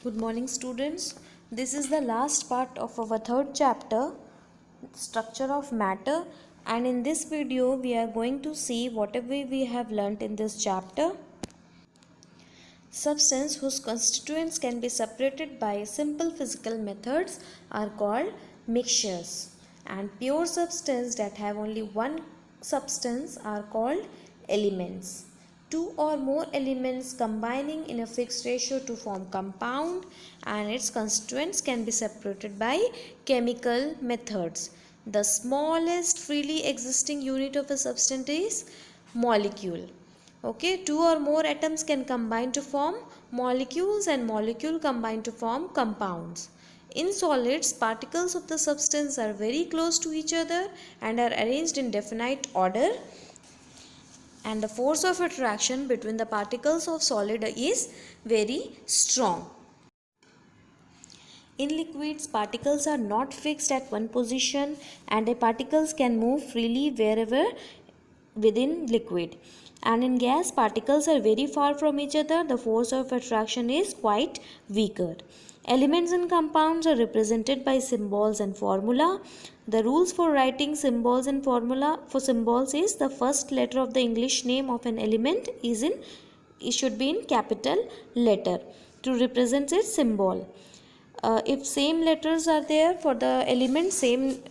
Good morning, students. This is the last part of our third chapter, structure of matter, and in this video we are going to see whatever we have learnt in this chapter. Substance whose constituents can be separated by simple physical methods are called mixtures, and pure substance that have only one substance are called elements. Two or more elements combining in a fixed ratio to form compound, and its constituents can be separated by chemical methods. The smallest freely existing unit of a substance is molecule. Okay, two or more atoms can combine to form molecules, and molecule combine to form compounds. In solids, particles of the substance are very close to each other and are arranged in definite order, and the force of attraction between the particles of solid is very strong. In liquids, particles are not fixed at one position, and the particles can move freely wherever within liquid. And in gas, particles are very far from each other. The force of attraction is quite weaker. Elements and compounds are represented by symbols and formula. The rules for writing symbols and formula for symbols is the first letter of the English name of an element should be in capital letter to represent its symbol. If same letters are there for the element, same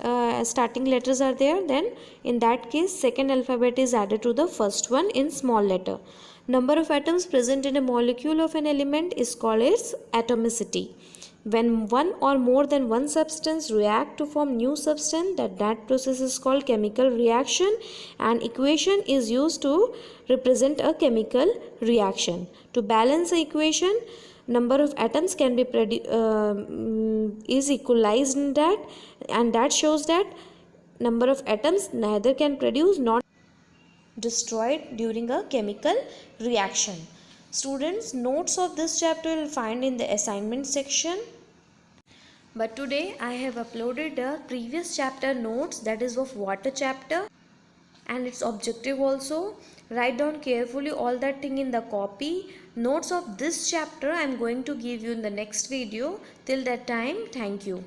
starting letters are there, then in that case second alphabet is added to the first one in small letter. Number of atoms present in a molecule of an element is called its atomicity. When one or more than one substance react to form new substance, that process is called chemical reaction, and equation is used to represent a chemical reaction. To balance the equation, number of atoms can be is equalized in that, and that shows that number of atoms neither can produce nor destroyed during a chemical reaction. Students, notes of this chapter you will find in the assignment section, but today I have uploaded the previous chapter notes, that is of water chapter, and its objective also. Write down carefully all that thing in the copy. Notes of this chapter I am going to give you in the next video. Till that time, thank you.